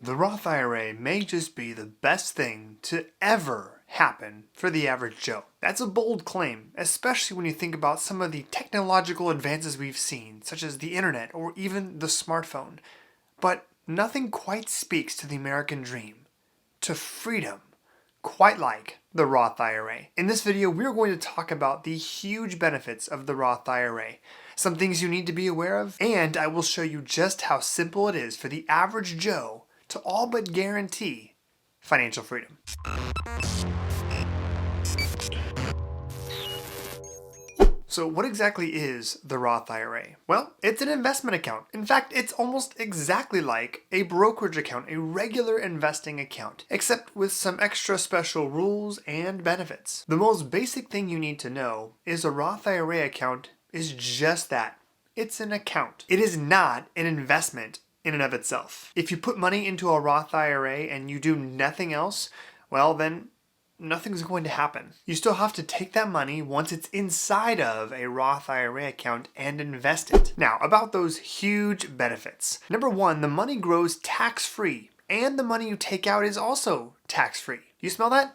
The Roth IRA may just be the best thing to ever happen for the average Joe. That's a bold claim, especially when you think about some of the technological advances we've seen, such as the internet or even the smartphone. But nothing quite speaks to the American dream, to freedom, quite like the Roth IRA. In this video, we're going to talk about the huge benefits of the Roth IRA, some things you need to be aware of, and I will show you just how simple it is for the average Joe to all but guarantee financial freedom. So what exactly is the Roth IRA? Well, it's an investment account. In fact, it's almost exactly like a brokerage account, a regular investing account, except with some extra special rules and benefits. The most basic thing you need to know is a Roth IRA account is just that. It's an account. It is not an investment in and of itself. If you put money into a Roth IRA and you do nothing else, well then nothing's going to happen. You still have to take that money once it's inside of a Roth IRA account and invest it. Now, about those huge benefits. Number one, the money grows tax-free, and the money you take out is also tax-free. You smell that?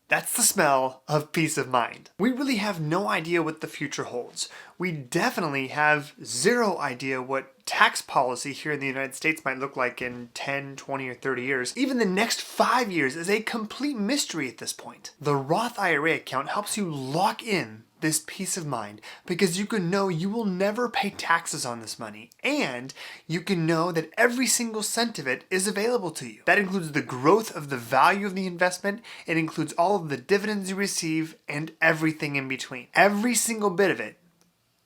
That's the smell of peace of mind. We really have no idea what the future holds. We definitely have zero idea what tax policy here in the United States might look like in 10, 20, or 30 years. Even the next 5 years is a complete mystery at this point. The Roth IRA account helps you lock in this peace of mind because you can know you will never pay taxes on this money, and you can know that every single cent of it is available to you. That includes the growth of the value of the investment, it includes all of the dividends you receive, and everything in between. Every single bit of it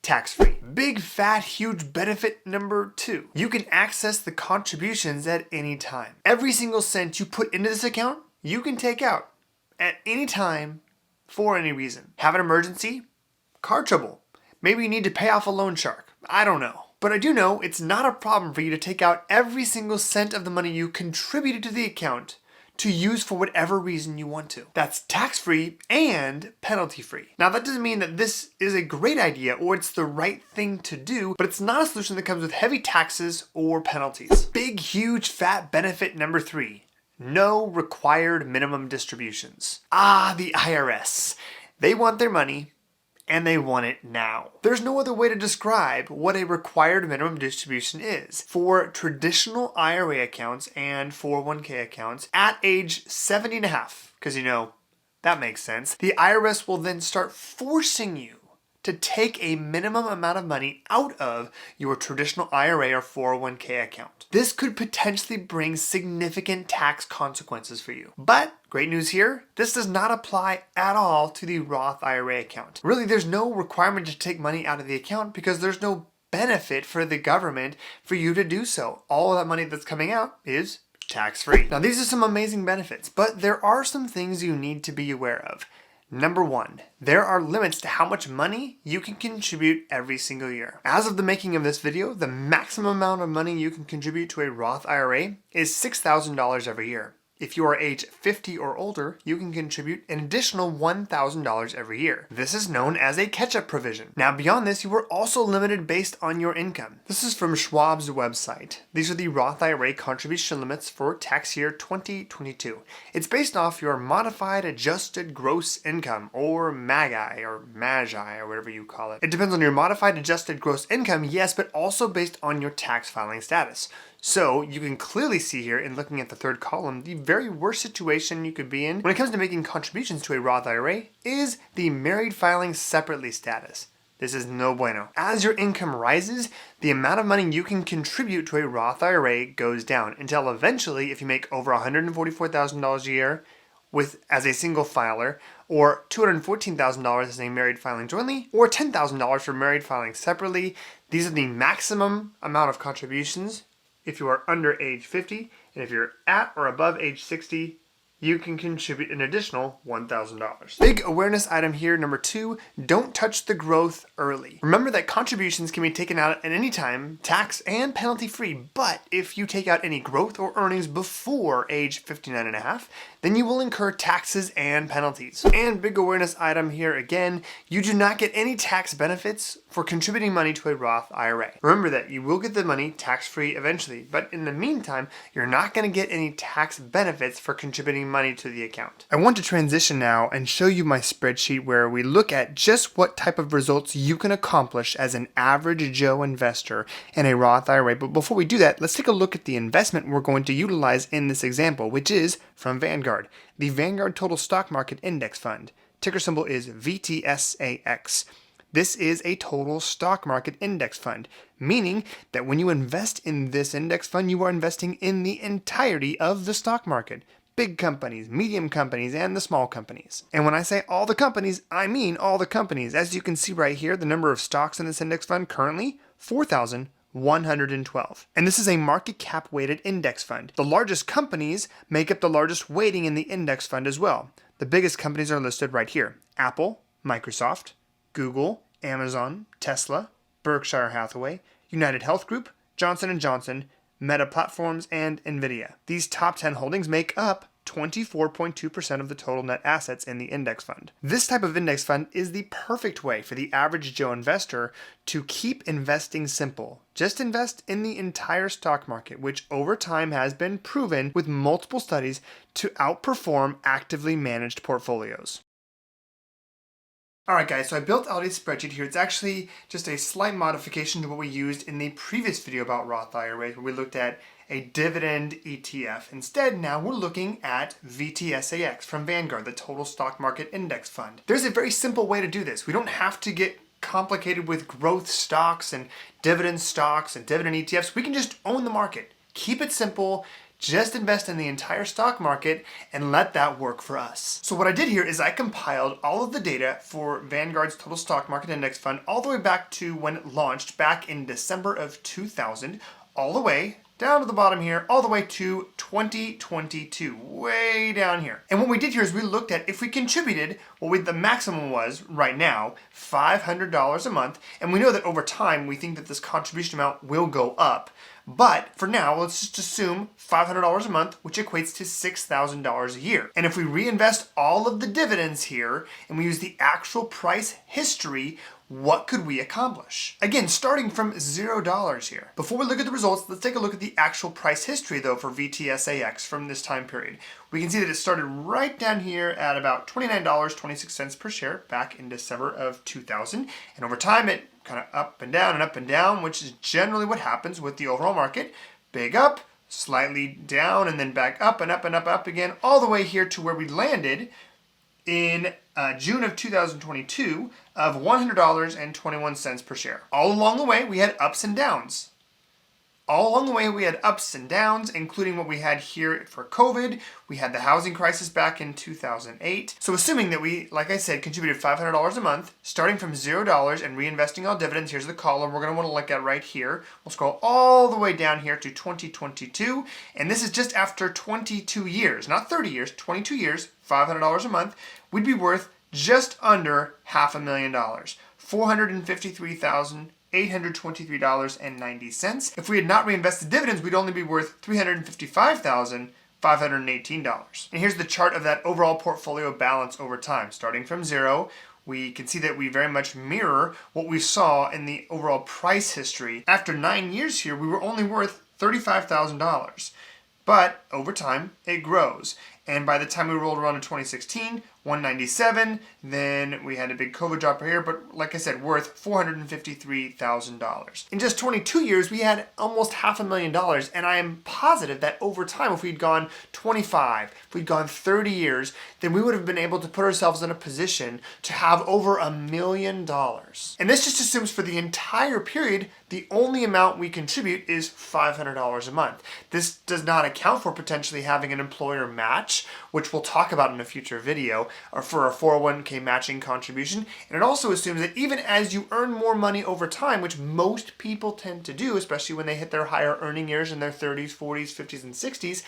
tax-free. Big fat huge benefit number two. You can access the contributions at any time. Every single cent you put into this account, you can take out at any time for any reason. Have an emergency? Car trouble. Maybe you need to pay off a loan shark. I don't know. But I do know it's not a problem for you to take out every single cent of the money you contributed to the account to use for whatever reason you want to. That's tax-free and penalty-free. Now that doesn't mean that this is a great idea or it's the right thing to do, but it's not a solution that comes with heavy taxes or penalties. Big, huge, fat benefit number three. No required minimum distributions. The IRS. They want their money, and they want it now. There's no other way to describe what a required minimum distribution is. For traditional IRA accounts and 401k accounts, at age 70 and a half, because that makes sense, the IRS will then start forcing you to take a minimum amount of money out of your traditional IRA or 401k account. This could potentially bring significant tax consequences for you. But great news here, this does not apply at all to the Roth IRA account. Really, there's no requirement to take money out of the account because there's no benefit for the government for you to do so. All of that money that's coming out is tax-free. Now, these are some amazing benefits, but there are some things you need to be aware of. Number one, there are limits to how much money you can contribute every single year. As of the making of this video, the maximum amount of money you can contribute to a Roth IRA is $6,000 every year. If you are age 50 or older, you can contribute an additional $1,000 every year. This is known as a catch-up provision. Now beyond this, you are also limited based on your income. This is from Schwab's website. These are the Roth IRA contribution limits for tax year 2022. It's based off your modified adjusted gross income, or MAGI, or MAGI, or whatever you call it. It depends on your modified adjusted gross income, yes, but also based on your tax filing status. So you can clearly see here in looking at the third column, the very worst situation you could be in when it comes to making contributions to a Roth IRA is the married filing separately status. This is no bueno. As your income rises, the amount of money you can contribute to a Roth IRA goes down until eventually, if you make over $144,000 a year as a single filer, or $214,000 as a married filing jointly, or $10,000 for married filing separately, these are the maximum amount of contributions. If you are under age 50, and if you're at or above age 60, you can contribute an additional $1,000. Big awareness item here, number 2, don't touch the growth early. Remember that contributions can be taken out at any time, tax and penalty free, but if you take out any growth or earnings before age 59 and a half, then you will incur taxes and penalties. And big awareness item here again, you do not get any tax benefits for contributing money to a Roth IRA. Remember that you will get the money tax-free eventually, but in the meantime, you're not going to get any tax benefits for contributing money to the account. I want to transition now and show you my spreadsheet where we look at just what type of results you can accomplish as an average Joe investor in a Roth IRA. But before we do that, let's take a look at the investment we're going to utilize in this example, which is from Vanguard, the Vanguard Total Stock Market Index Fund. Ticker symbol is VTSAX. This is a total stock market index fund, meaning that when you invest in this index fund, you are investing in the entirety of the stock market. Big companies, medium companies, and the small companies. And when I say all the companies, I mean all the companies. As you can see right here, the number of stocks in this index fund currently, 4,112. And this is a market cap weighted index fund. The largest companies make up the largest weighting in the index fund as well. The biggest companies are listed right here: Apple, Microsoft, Google, Amazon, Tesla, Berkshire Hathaway, United Health Group, Johnson & Johnson, Meta Platforms, and NVIDIA. These top 10 holdings make up 24.2% of the total net assets in the index fund. This type of index fund is the perfect way for the average Joe investor to keep investing simple. Just invest in the entire stock market, which over time has been proven with multiple studies to outperform actively managed portfolios. Alright guys, so I built out a spreadsheet here. It's actually just a slight modification to what we used in the previous video about Roth IRAs, where we looked at a dividend ETF. Instead, now we're looking at VTSAX from Vanguard, the Total Stock Market Index Fund. There's a very simple way to do this. We don't have to get complicated with growth stocks and dividend ETFs. We can just own the market. Keep it simple. Just invest in the entire stock market and let that work for us. So what I did here is I compiled all of the data for Vanguard's Total Stock Market Index Fund all the way back to when it launched back in December of 2000, all the way down to the bottom here, all the way to 2022, way down here. And what we did here is we looked at if we contributed what the maximum was right now, $500 a month, and we know that over time we think that this contribution amount will go up. But for now, let's just assume $500 a month, which equates to $6,000 a year. And if we reinvest all of the dividends here and we use the actual price history, what could we accomplish? Again, starting from $0 here. Before we look at the results, let's take a look at the actual price history though for VTSAX from this time period. We can see that it started right down here at about $29.26 per share back in December of 2000. And over time, it kind of up and down, which is generally what happens with the overall market. Big up, slightly down, and then back up and up and up, up again, all the way here to where we landed in June of 2022 of $100.21 per share. All along the way, we had ups and downs. Including what we had here for COVID. We had the housing crisis back in 2008. So assuming that we, like I said, contributed $500 a month, starting from $0 and reinvesting all dividends, here's the column we're going to want to look at right here. We'll scroll all the way down here to 2022. And this is just after 22 years, not 30 years, 22 years, $500 a month. We'd be worth just under $500,000, $453,823.90. If we had not reinvested dividends, we'd only be worth $355,518. And here's the chart of that overall portfolio balance over time. Starting from $0, we can see that we very much mirror what we saw in the overall price history. After 9 years here, we were only worth $35,000. But over time, it grows. And by the time we rolled around to 2016, 197, then we had a big COVID drop here, but like I said, worth $453,000. In just 22 years, we had almost $500,000, and I am positive that over time, if we'd gone 25, if we'd gone 30 years, then we would have been able to put ourselves in a position to have over $1 million. And this just assumes for the entire period, the only amount we contribute is $500 a month. This does not account for potentially having an employer match, which we'll talk about in a future video, or for a 401k matching contribution. And it also assumes that even as you earn more money over time, which most people tend to do, especially when they hit their higher earning years in their 30s, 40s, 50s, and 60s,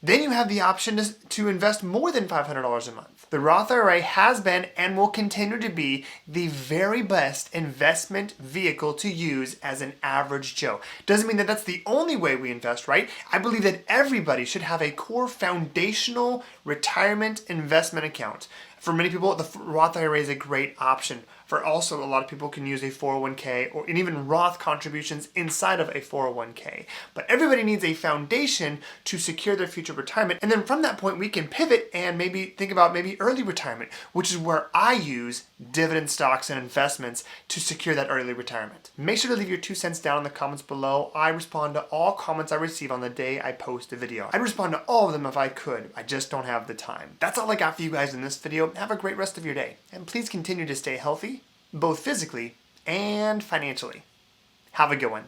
Then you have the option to invest more than $500 a month. The Roth IRA has been and will continue to be the very best investment vehicle to use as an average Joe. Doesn't mean that that's the only way we invest, right? I believe that everybody should have a core foundational retirement investment account. For many people, the Roth IRA is a great option. For also, a lot of people can use a 401k and even Roth contributions inside of a 401k. But everybody needs a foundation to secure their future retirement. And then from that point, we can pivot and maybe think about early retirement, which is where I use dividend stocks and investments to secure that early retirement. Make sure to leave your 2 cents down in the comments below. I respond to all comments I receive on the day I post a video. I'd respond to all of them if I could. I just don't have the time. That's all I got for you guys in this video. Have a great rest of your day. And please continue to stay healthy, both physically and financially. Have a good one.